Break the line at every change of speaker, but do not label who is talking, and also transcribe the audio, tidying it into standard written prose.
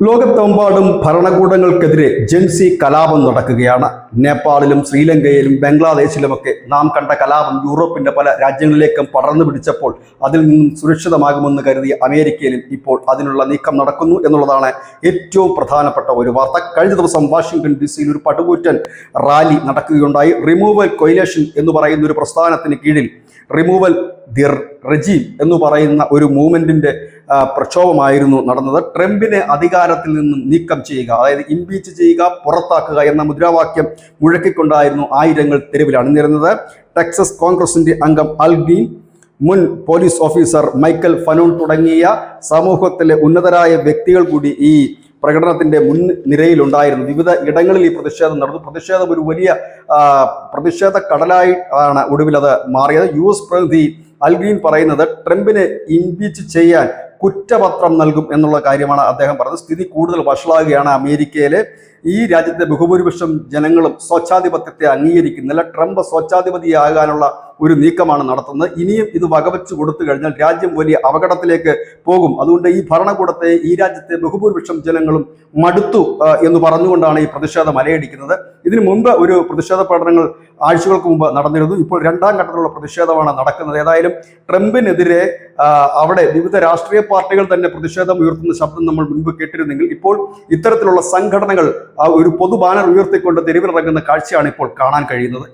ലോകത്തെമ്പാടും ഭരണകൂടങ്ങൾക്കെതിരെ ജൻസി കലാപം നടക്കുകയാണ്. നേപ്പാളിലും ശ്രീലങ്കയിലും ബംഗ്ലാദേശിലുമൊക്കെ നാം കണ്ട കലാപം യൂറോപ്പിന്റെ പല രാജ്യങ്ങളിലേക്കും പടർന്നു പിടിച്ചപ്പോൾ അതിൽ നിന്നും സുരക്ഷിതമാകുമെന്ന് കരുതിയ അമേരിക്കയിലും ഇപ്പോൾ അതിനുള്ള നീക്കം നടക്കുന്നു എന്നുള്ളതാണ് ഏറ്റവും പ്രധാനപ്പെട്ട ഒരു വാർത്ത. കഴിഞ്ഞ ദിവസം വാഷിംഗ്ടൺ DC-യിൽ ഒരു പടുകൂറ്റൻ റാലി നടക്കുകയുണ്ടായി. റിമൂവൽ കൊയിലേഷൻ എന്ന് പറയുന്ന ഒരു പ്രസ്ഥാനത്തിന് കീഴിൽ റിമൂവൽ ദി റെജീം എന്ന് പറയുന്ന ഒരു മൂവ്മെന്റിന്റെ പ്രക്ഷോഭമായിരുന്നു നടന്നത്. ട്രംപിനെ അധികാരത്തിൽ നിന്നും നീക്കം ചെയ്യുക, അതായത് ഇംപീച്ച് ചെയ്യുക, പുറത്താക്കുക എന്ന മുദ്രാവാക്യം മുഴക്കിക്കൊണ്ടായിരുന്നു ആയിരങ്ങൾ തെരുവിൽ അണിനിരുന്നത്. ടെക്സസ് കോൺഗ്രസിന്റെ അംഗം അൽ ഗ്രീൻ, മുൻ പോലീസ് ഓഫീസർ മൈക്കൽ ഫനൂൺ തുടങ്ങിയ സമൂഹത്തിലെ ഉന്നതരായ വ്യക്തികൾ കൂടി ഈ പ്രകടനത്തിന്റെ മുൻനിരയിലുണ്ടായിരുന്നു. വിവിധ ഇടങ്ങളിൽ ഈ പ്രതിഷേധം നടന്നു. പ്രതിഷേധം ഒരു വലിയ പ്രതിഷേധ കടലായി ആണ് ഒടുവിൽ അത് മാറിയത്. US പ്രതിനിധി അൽ ഗ്രീൻ പറയുന്നത് ട്രംപിനെ ഇംപീച്ച് ചെയ്യാൻ കുറ്റപത്രം നൽകും എന്നുള്ള കാര്യമാണ് അദ്ദേഹം പറഞ്ഞത്. സ്ഥിതി കൂടുതൽ വഷളാകുകയാണ്. അമേരിക്കയിലെ ഈ രാജ്യത്തെ ബഹുഭൂരിപക്ഷം ജനങ്ങളും സ്വച്ഛാധിപത്യത്തെ അംഗീകരിക്കുന്നില്ല. ട്രംപ് സ്വച്ഛാധിപതിയാകാനുള്ള ഒരു നീക്കമാണ് നടത്തുന്നത്. ഇനിയും ഇത് വകവെച്ച് കൊടുത്തു കഴിഞ്ഞാൽ രാജ്യം വലിയ അപകടത്തിലേക്ക് പോകും. അതുകൊണ്ട് ഈ ഭരണകൂടത്തെ ഈ രാജ്യത്തെ ബഹുഭൂരിപക്ഷം ജനങ്ങളും മടുത്തു എന്ന് പറഞ്ഞുകൊണ്ടാണ് ഈ പ്രതിഷേധം അലയടിക്കുന്നത്. ഇതിനു മുമ്പ് ഒരു പ്രതിഷേധ പ്രകടനങ്ങൾ ആഴ്ചകൾക്ക് മുമ്പ് നടന്നിരുന്നു. ഇപ്പോൾ രണ്ടാം ഘട്ടത്തിലുള്ള പ്രതിഷേധമാണ് നടക്കുന്നത്. ഏതായാലും ട്രംപിനെതിരെ അവിടെ വിവിധ രാഷ്ട്രീയ പാർട്ടികൾ തന്നെ പ്രതിഷേധം ഉയർത്തുന്ന ശബ്ദം നമ്മൾ മുൻപ് കേട്ടിരുന്നെങ്കിൽ ഇപ്പോൾ ഇത്തരത്തിലുള്ള സംഘടനകൾ ഒരു പൊതു ബാനർ ഉയർത്തിക്കൊണ്ട് തെരുവിലിറങ്ങുന്ന കാഴ്ചയാണ് ഇപ്പോൾ കാണാൻ കഴിയുന്നത്.